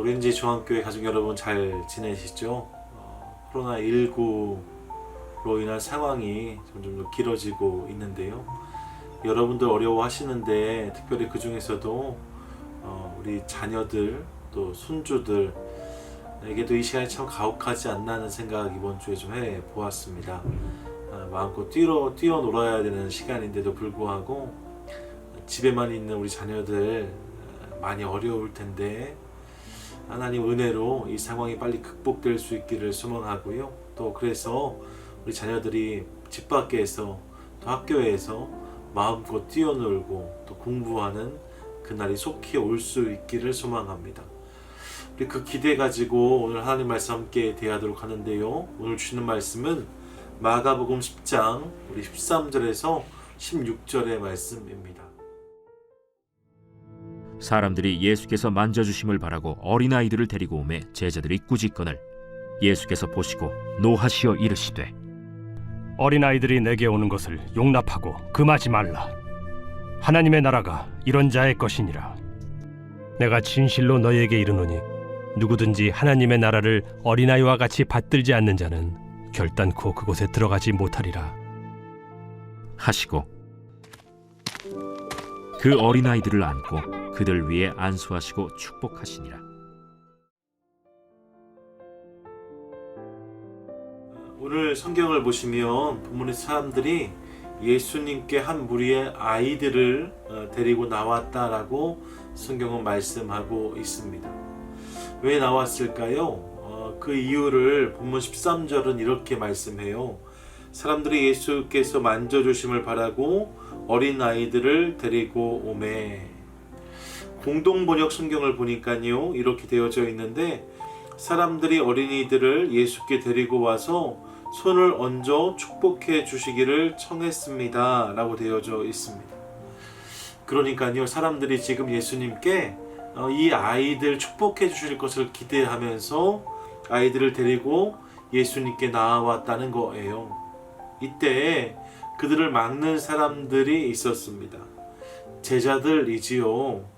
오렌지 중앙교회 가족 여러분 잘 지내시죠? 코로나19로 인한 상황이 점점 더 길어지고 있는데요. 여러분들 어려워하시는데 특별히 그 중에서도 우리 자녀들 또 손주들에게도 이 시간이 참 가혹하지 않나 하는 생각 이번 주에 좀 해보았습니다. 마음껏 뛰어놀아야 되는 시간인데도 불구하고 집에만 있는 우리 자녀들 많이 어려울 텐데 하나님 은혜로 이 상황이 빨리 극복될 수 있기를 소망하고요. 또 그래서 우리 자녀들이 집 밖에서 또 학교에서 마음껏 뛰어놀고 또 공부하는 그날이 속히 올 수 있기를 소망합니다. 우리 그 기대 가지고 오늘 하나님 말씀 함께 대하도록 하는데요. 오늘 주시는 말씀은 마가복음 10장 우리 13절에서 16절의 말씀입니다. 사람들이 예수께서 만져주심을 바라고 어린아이들을 데리고 오매 제자들이 꾸짖거늘 예수께서 보시고 노하시어 이르시되 어린아이들이 내게 오는 것을 용납하고 금하지 말라. 하나님의 나라가 이런 자의 것이니라. 내가 진실로 너희에게 이르노니 누구든지 하나님의 나라를 어린아이와 같이 받들지 않는 자는 결단코 그곳에 들어가지 못하리라 하시고 그 어린아이들을 안고 그들 위에 안수하시고 축복하시니라. 오늘 성경을 보시면 본문의 사람들이 예수님께 한 무리의 아이들을 데리고 나왔다라고 성경은 말씀하고 있습니다. 왜 나왔을까요? 그 이유를 본문 13절은 이렇게 말씀해요. 사람들이 예수께서 만져주심을 바라고 어린 아이들을 데리고 오매. 공동번역 성경을 보니까요 이렇게 되어져 있는데 사람들이 어린이들을 예수께 데리고 와서 손을 얹어 축복해 주시기를 청했습니다 라고 되어져 있습니다. 그러니까요 사람들이 지금 예수님께 이 아이들 축복해 주실 것을 기대하면서 아이들을 데리고 예수님께 나아왔다는 거예요. 이때 그들을 막는 사람들이 있었습니다. 제자들이지요.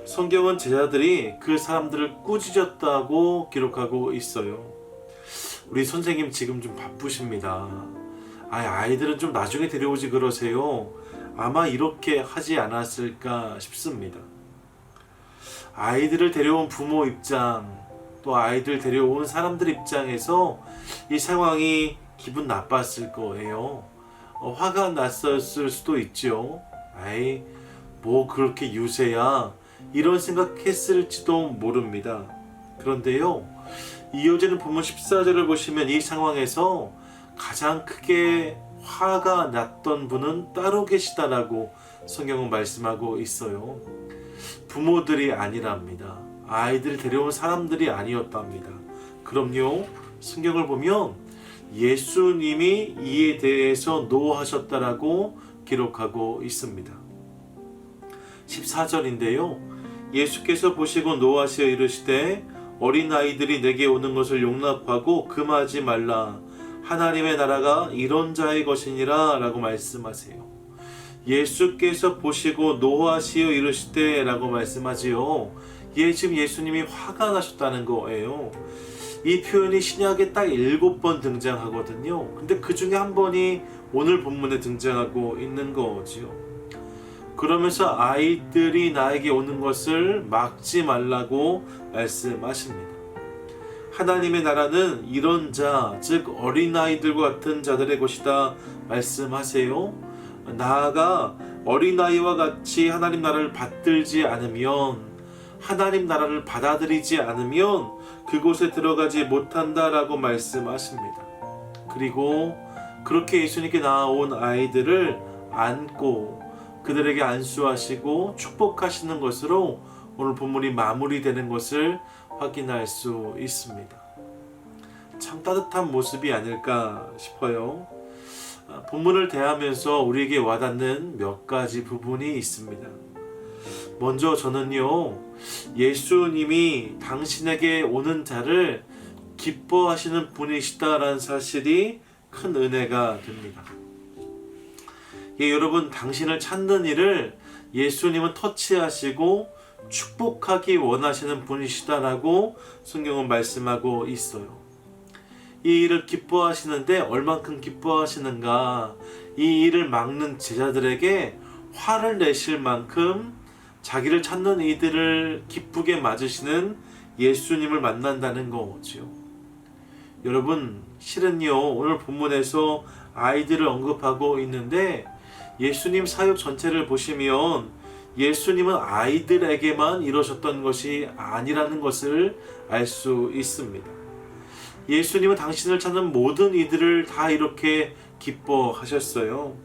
성경은 제자들이 그 사람들을 꾸짖었다고 기록하고 있어요. 우리 선생님 지금 좀 바쁘십니다. 아이들은 좀 나중에 데려오지 그러세요. 아마 이렇게 하지 않았을까 싶습니다. 아이들을 데려온 부모 입장, 또 아이들 데려온 사람들 입장에서 이 상황이 기분 나빴을 거예요. 화가 났었을 수도 있죠. 뭐 그렇게 유세야 이런 생각했을지도 모릅니다. 그런데요 이어지는 본문 14절을 보시면 이 상황에서 가장 크게 화가 났던 분은 따로 계시다라고 성경은 말씀하고 있어요. 부모들이 아니랍니다. 아이들을 데려온 사람들이 아니었답니다. 그럼요 성경을 보면 예수님이 이에 대해서 노하셨다라고 기록하고 있습니다. 14절인데요 예수께서 보시고 노하시어 이르시되 어린아이들이 내게 오는 것을 용납하고 금하지 말라. 하나님의 나라가 이런 자의 것이니라 라고 말씀하세요. 예수께서 보시고 노하시어 이르시되 라고 말씀하지요. 지금 예수님이 화가 나셨다는 거예요. 이 표현이 신약에 딱 7번 등장하거든요. 근데 그 중에 한 번이 오늘 본문에 등장하고 있는 거지요. 그러면서 아이들이 나에게 오는 것을 막지 말라고 말씀하십니다. 하나님의 나라는 이런 자, 즉 어린아이들과 같은 자들의 것이다 말씀하세요. 나아가 어린아이와 같이 하나님 나라를 받들지 않으면, 하나님 나라를 받아들이지 않으면 그곳에 들어가지 못한다라고 말씀하십니다. 그리고 그렇게 예수님께 나아온 아이들을 안고 그들에게 안수하시고 축복하시는 것으로 오늘 본문이 마무리되는 것을 확인할 수 있습니다. 참 따뜻한 모습이 아닐까 싶어요. 본문을 대하면서 우리에게 와닿는 몇 가지 부분이 있습니다. 먼저 저는요 예수님이 당신에게 오는 자를 기뻐하시는 분이시다라는 사실이 큰 은혜가 됩니다. 여러분 당신을 찾는 일을 예수님은 터치하시고 축복하기 원하시는 분이시다라고 성경은 말씀하고 있어요. 이 일을 기뻐하시는데 얼만큼 기뻐하시는가? 이 일을 막는 제자들에게 화를 내실 만큼 자기를 찾는 이들을 기쁘게 맞으시는 예수님을 만난다는 거지요. 여러분, 실은요, 오늘 본문에서 아이들을 언급하고 있는데 예수님 사역 전체를 보시면 예수님은 아이들에게만 이러셨던 것이 아니라는 것을 알 수 있습니다. 예수님은 당신을 찾는 모든 이들을 다 이렇게 기뻐하셨어요.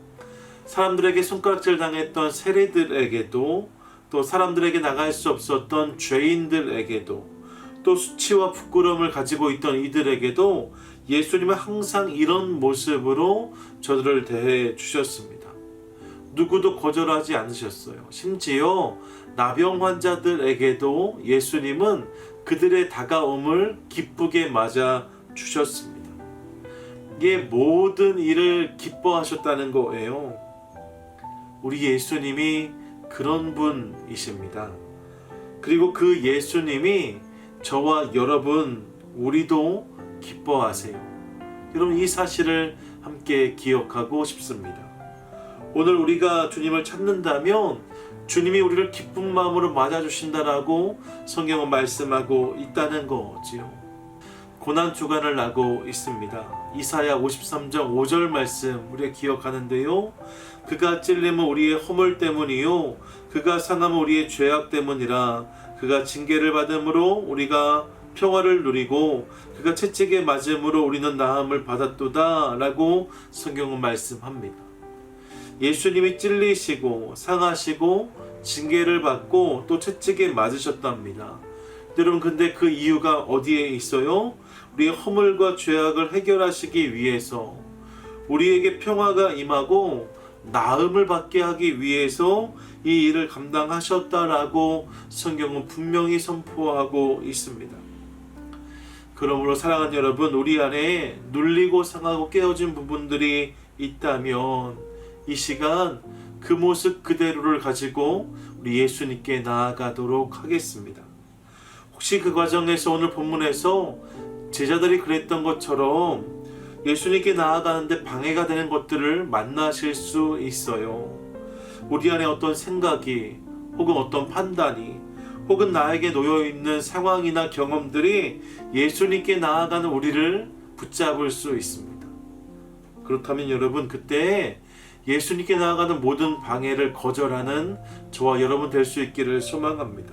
사람들에게 손가락질 당했던 세리들에게도, 또 사람들에게 나갈 수 없었던 죄인들에게도, 또 수치와 부끄러움을 가지고 있던 이들에게도 예수님은 항상 이런 모습으로 저들을 대해 주셨습니다. 누구도 거절하지 않으셨어요. 심지어 나병 환자들에게도 예수님은 그들의 다가옴을 기쁘게 맞아 주셨습니다. 이게 모든 일을 기뻐하셨다는 거예요. 우리 예수님이 그런 분이십니다. 그리고 그 예수님이 저와 여러분, 우리도 기뻐하세요. 여러분, 이 사실을 함께 기억하고 싶습니다. 오늘 우리가 주님을 찾는다면 주님이 우리를 기쁜 마음으로 맞아주신다라고 성경은 말씀하고 있다는 거지요. 고난 주간을 나고 있습니다. 이사야 53장 5절 말씀 우리가 기억하는데요. 그가 찔림은 우리의 허물 때문이요 그가 상함은 우리의 죄악 때문이라. 그가 징계를 받음으로 우리가 평화를 누리고 그가 채찍에 맞음으로 우리는 나음을 받았도다 라고 성경은 말씀합니다. 예수님이 찔리시고 상하시고 징계를 받고 또 채찍에 맞으셨답니다. 여러분, 근데 그 이유가 어디에 있어요? 우리의 허물과 죄악을 해결하시기 위해서, 우리에게 평화가 임하고 나음을 받게 하기 위해서 이 일을 감당하셨다라고 성경은 분명히 선포하고 있습니다. 그러므로 사랑하는 여러분, 우리 안에 눌리고 상하고 깨어진 부분들이 있다면 이 시간 그 모습 그대로를 가지고 우리 예수님께 나아가도록 하겠습니다. 혹시 그 과정에서 오늘 본문에서 제자들이 그랬던 것처럼 예수님께 나아가는데 방해가 되는 것들을 만나실 수 있어요. 우리 안에 어떤 생각이 혹은 어떤 판단이 혹은 나에게 놓여있는 상황이나 경험들이 예수님께 나아가는 우리를 붙잡을 수 있습니다. 그렇다면 여러분, 그때 예수님께 나아가는 모든 방해를 거절하는 저와 여러분 될 수 있기를 소망합니다.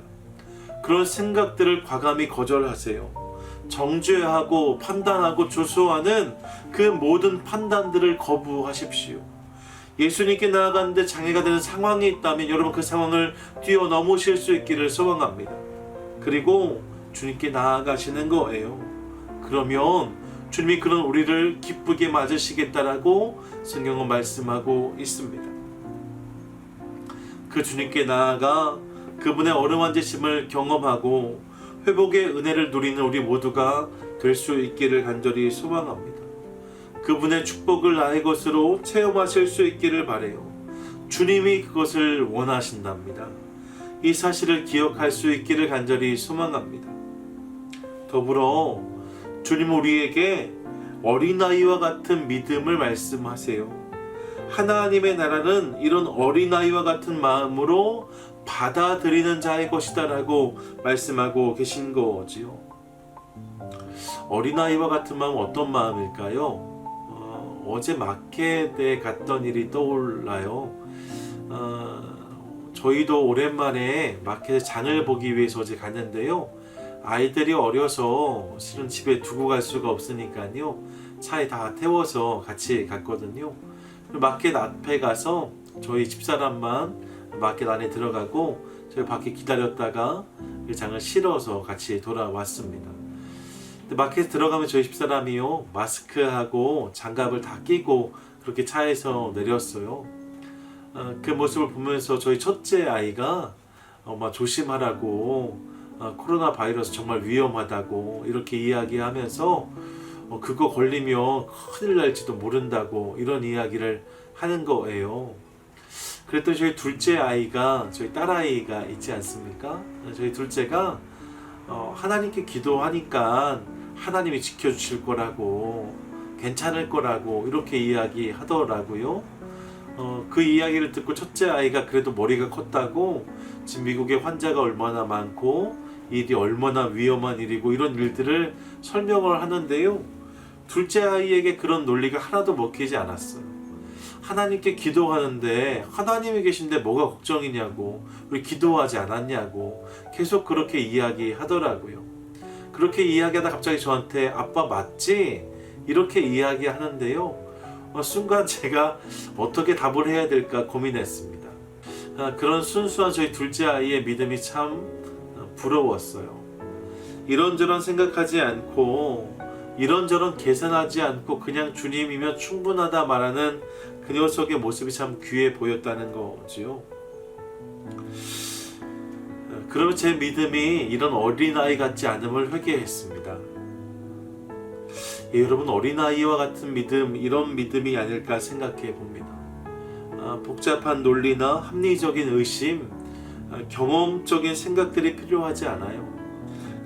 그런 생각들을 과감히 거절하세요. 정죄하고 판단하고 조소하는 그 모든 판단들을 거부하십시오. 예수님께 나아가는데 장애가 되는 상황이 있다면 여러분 그 상황을 뛰어넘으실 수 있기를 소망합니다. 그리고 주님께 나아가시는 거예요. 그러면 주님이 그런 우리를 기쁘게 맞으시겠다라고 성경은 말씀하고 있습니다. 그 주님께 나아가 그분의 어루만지심을 경험하고 회복의 은혜를 누리는 우리 모두가 될 수 있기를 간절히 소망합니다. 그분의 축복을 나의 것으로 체험하실 수 있기를 바라요. 주님이 그것을 원하신답니다. 이 사실을 기억할 수 있기를 간절히 소망합니다. 더불어 주님은 우리에게 어린아이와 같은 믿음을 말씀하세요. 하나님의 나라는 이런 어린아이와 같은 마음으로 받아들이는 자의 것이다 라고 말씀하고 계신 거지요. 어린아이와 같은 마음은 어떤 마음일까요? 어제 마켓에 갔던 일이 떠올라요. 저희도 오랜만에 마켓에 장을 보기 위해서 어제 갔는데요. 아이들이 어려서 실은 집에 두고 갈 수가 없으니까요. 차에 다 태워서 같이 갔거든요. 마켓 앞에 가서 저희 집사람만 마켓 안에 들어가고 저희 밖에 기다렸다가 그 장을 실어서 같이 돌아왔습니다. 근데 마켓에 들어가면 저희 집사람이요 마스크하고 장갑을 다 끼고 그렇게 차에서 내렸어요. 그 모습을 보면서 저희 첫째 아이가 엄마 조심하라고, 코로나 바이러스 정말 위험하다고 이렇게 이야기하면서 그거 걸리면 큰일 날지도 모른다고 이런 이야기를 하는 거예요. 그랬더니 저희 둘째 아이가, 저희 딸아이가 있지 않습니까? 저희 둘째가 하나님께 기도하니까 하나님이 지켜주실 거라고, 괜찮을 거라고 이렇게 이야기하더라고요. 그 이야기를 듣고 첫째 아이가 그래도 머리가 컸다고 지금 미국에 환자가 얼마나 많고 일이 얼마나 위험한 일이고 이런 일들을 설명을 하는데요. 둘째 아이에게 그런 논리가 하나도 먹히지 않았어요. 하나님께 기도하는데 하나님이 계신데 뭐가 걱정이냐고, 우리 기도하지 않았냐고 계속 그렇게 이야기하더라고요. 그렇게 이야기하다 갑자기 저한테 아빠 맞지? 이렇게 이야기하는데요. 순간 제가 어떻게 답을 해야 될까 고민했습니다. 그런 순수한 저희 둘째 아이의 믿음이 참 부러웠어요. 이런저런 생각하지 않고 이런저런 계산하지 않고 그냥 주님이면 충분하다 말하는 그 녀석의 모습이 참 귀해 보였다는 거지요. 그러면 제 믿음이 이런 어린아이 같지 않음을 회개했습니다. 여러분, 어린아이와 같은 믿음, 이런 믿음이 아닐까 생각해 봅니다. 복잡한 논리나 합리적인 의심, 경험적인 생각들이 필요하지 않아요.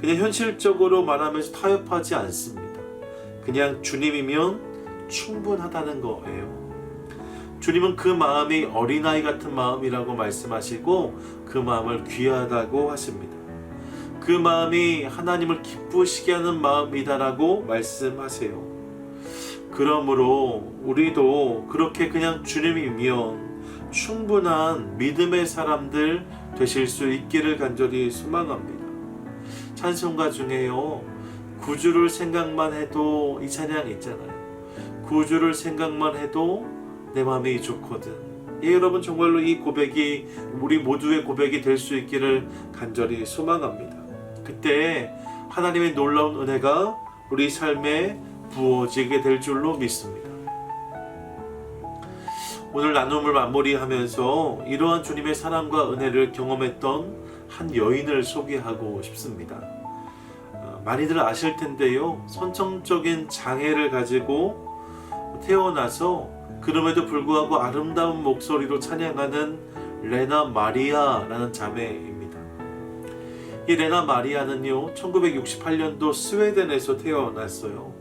그냥 현실적으로 말하면서 타협하지 않습니다. 그냥 주님이면 충분하다는 거예요. 주님은 그 마음이 어린아이 같은 마음이라고 말씀하시고 그 마음을 귀하다고 하십니다. 그 마음이 하나님을 기쁘시게 하는 마음이다라고 말씀하세요. 그러므로 우리도 그렇게 그냥 주님이면 충분한 믿음의 사람들 되실 수 있기를 간절히 소망합니다. 찬송가 중에요, 구주를 생각만 해도, 이 찬양 있잖아요. 구주를 생각만 해도 내 마음이 좋거든. 여러분, 정말로 이 고백이 우리 모두의 고백이 될 수 있기를 간절히 소망합니다. 그때 하나님의 놀라운 은혜가 우리 삶에 부어지게 될 줄로 믿습니다. 오늘 나눔을 마무리하면서 이러한 주님의 사랑과 은혜를 경험했던 한 여인을 소개하고 싶습니다. 많이들 아실 텐데요, 선천적인 장애를 가지고 태어나서 그럼에도 불구하고 아름다운 목소리로 찬양하는 레나 마리아라는 자매입니다. 이 레나 마리아는요, 1968년도 스웨덴에서 태어났어요.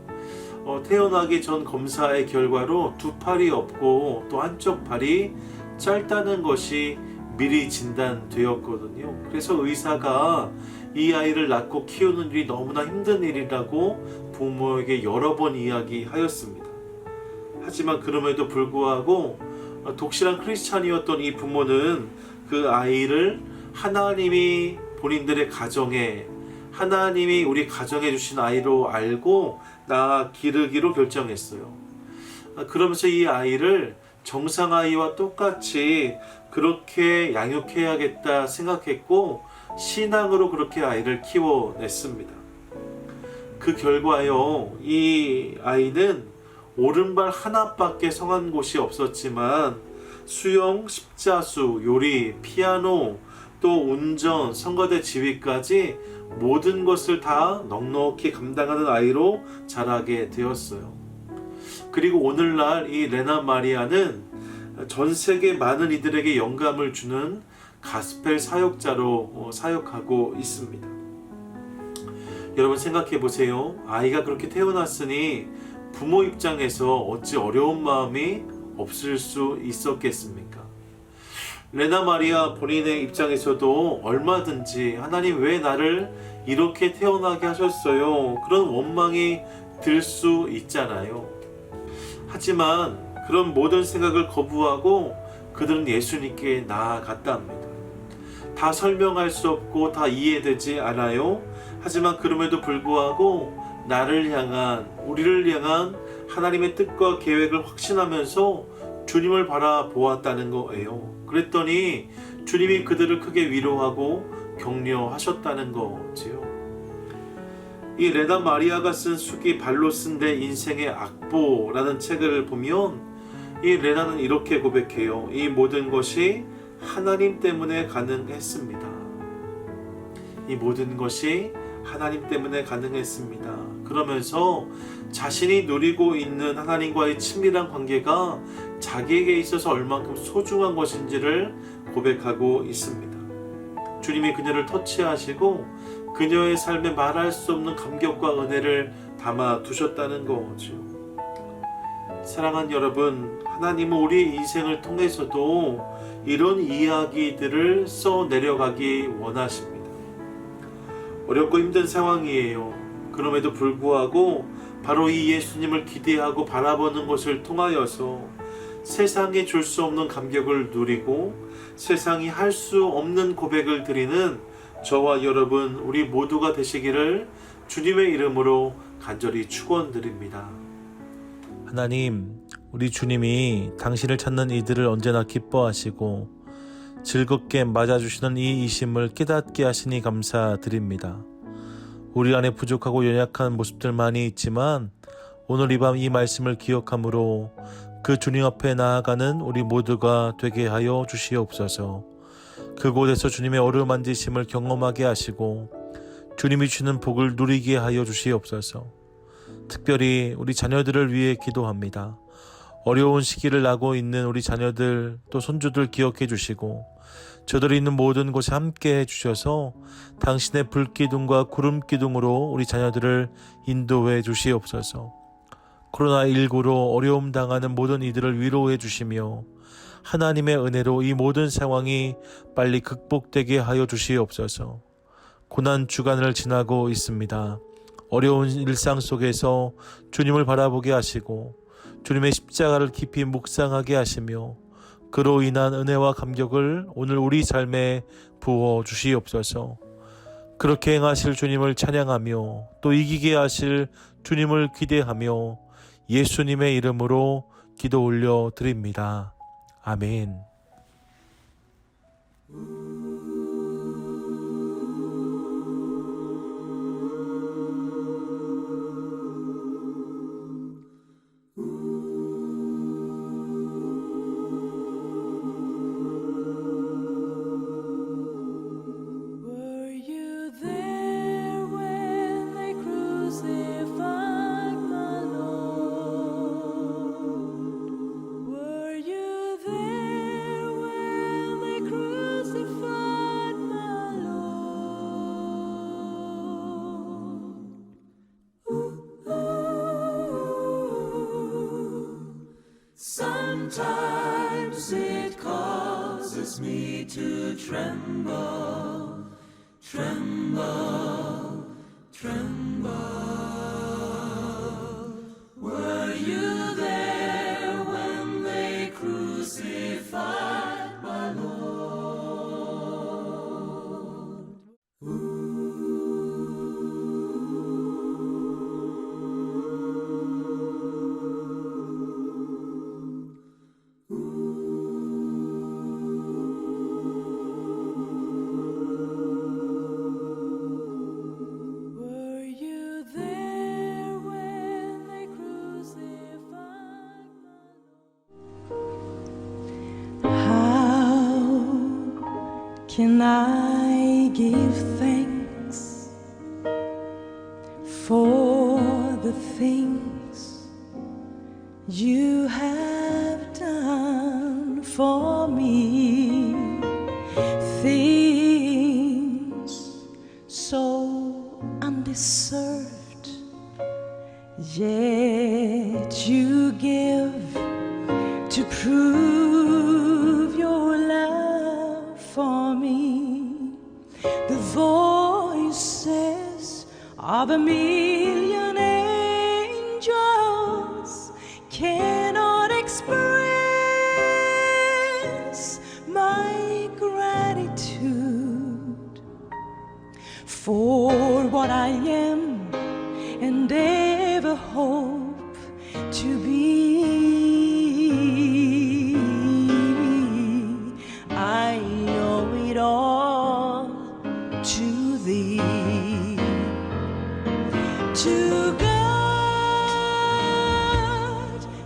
태어나기 전 검사의 결과로 두 팔이 없고 또 한쪽 팔이 짧다는 것이 미리 진단되었거든요. 그래서 의사가 이 아이를 낳고 키우는 일이 너무나 힘든 일이라고 부모에게 여러 번 이야기하였습니다. 하지만 그럼에도 불구하고 독실한 크리스찬이었던 이 부모는 그 아이를 하나님이 본인들의 가정에, 하나님이 우리 가정에 주신 아이로 알고 낳아 기르기로 결정했어요. 그러면서 이 아이를 정상아이와 똑같이 그렇게 양육해야겠다 생각했고 신앙으로 그렇게 아이를 키워냈습니다. 그 결과요, 이 아이는 오른발 하나밖에 성한 곳이 없었지만 수영, 십자수, 요리, 피아노, 또 운전, 성가대 지휘까지 모든 것을 다 넉넉히 감당하는 아이로 자라게 되었어요. 그리고 오늘날 이 레나 마리아는 전 세계 많은 이들에게 영감을 주는 가스펠 사역자로 사역하고 있습니다. 여러분, 생각해 보세요. 아이가 그렇게 태어났으니 부모 입장에서 어찌 어려운 마음이 없을 수 있었겠습니까? 레나 마리아 본인의 입장에서도 얼마든지 하나님 왜 나를 이렇게 태어나게 하셨어요? 그런 원망이 들 수 있잖아요. 하지만 그런 모든 생각을 거부하고 그들은 예수님께 나아갔답니다. 다 설명할 수 없고 다 이해되지 않아요. 하지만 그럼에도 불구하고 나를 향한, 우리를 향한 하나님의 뜻과 계획을 확신하면서 주님을 바라보았다는 거예요. 그랬더니 주님이 그들을 크게 위로하고 격려하셨다는 거지요. 이 레나 마리아가 쓴 수기 발로 쓴 내 인생의 악보라는 책을 보면 이 레나는 이렇게 고백해요. 이 모든 것이 하나님 때문에 가능했습니다. 이 모든 것이 하나님 때문에 가능했습니다. 그러면서 자신이 누리고 있는 하나님과의 친밀한 관계가 자기에게 있어서 얼만큼 소중한 것인지를 고백하고 있습니다. 주님이 그녀를 터치하시고 그녀의 삶에 말할 수 없는 감격과 은혜를 담아 두셨다는 거죠. 사랑하는 여러분, 하나님은 우리 인생을 통해서도 이런 이야기들을 써 내려가기 원하십니다. 어렵고 힘든 상황이에요. 그럼에도 불구하고 바로 이 예수님을 기대하고 바라보는 것을 통하여서 세상이 줄 수 없는 감격을 누리고 세상이 할 수 없는 고백을 드리는 저와 여러분 우리 모두가 되시기를 주님의 이름으로 간절히 축원드립니다. 하나님, 우리 주님이 당신을 찾는 이들을 언제나 기뻐하시고 즐겁게 맞아주시는 이 이심을 깨닫게 하시니 감사드립니다. 우리 안에 부족하고 연약한 모습들 많이 있지만 오늘 이 밤 이 말씀을 기억함으로 그 주님 앞에 나아가는 우리 모두가 되게 하여 주시옵소서. 그곳에서 주님의 어루만지심을 경험하게 하시고 주님이 주시는 복을 누리게 하여 주시옵소서. 특별히 우리 자녀들을 위해 기도합니다. 어려운 시기를 나고 있는 우리 자녀들 또 손주들 기억해 주시고 저들이 있는 모든 곳에 함께 해주셔서 당신의 불기둥과 구름기둥으로 우리 자녀들을 인도해 주시옵소서. 코로나19로 어려움 당하는 모든 이들을 위로해 주시며 하나님의 은혜로 이 모든 상황이 빨리 극복되게 하여 주시옵소서. 고난 주간을 지나고 있습니다. 어려운 일상 속에서 주님을 바라보게 하시고 주님의 십자가를 깊이 묵상하게 하시며 그로 인한 은혜와 감격을 오늘 우리 삶에 부어 주시옵소서. 그렇게 행하실 주님을 찬양하며 또 이기게 하실 주님을 기대하며 예수님의 이름으로 기도 올려 드립니다. 아멘. Sometimes it causes me to tremble, tremble, tremble. Were you there when they crucified my Lord? Can I give thanks for the things you have done for me? Things so undeserved, yet you give to prove your love for me. The voices of a million angels cannot express my gratitude for what I am and ever hope to be. I owe it all to thee. To God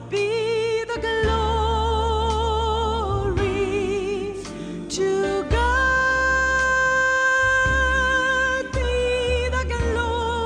be the glory. To God be the glory.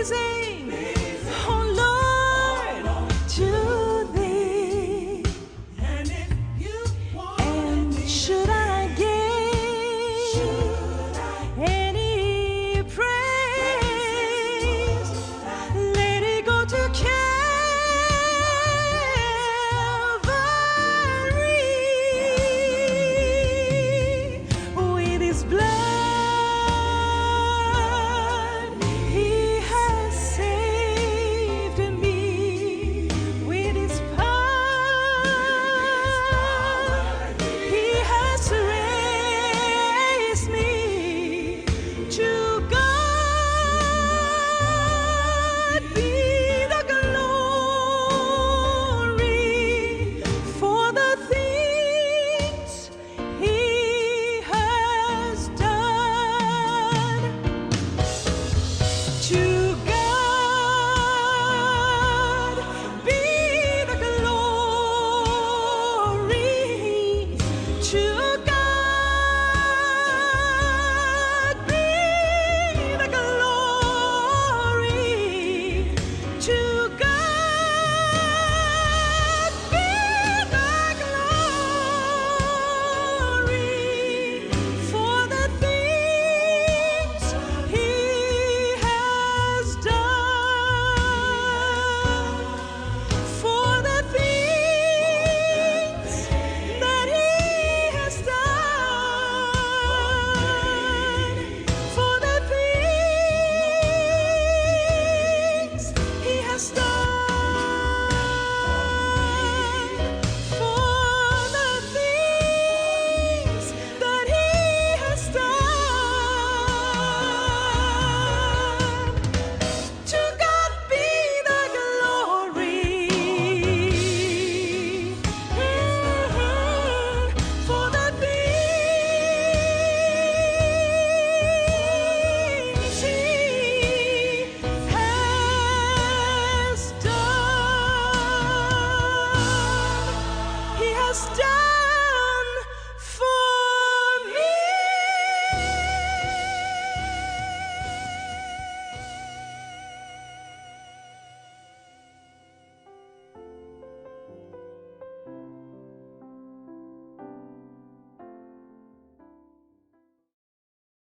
is able.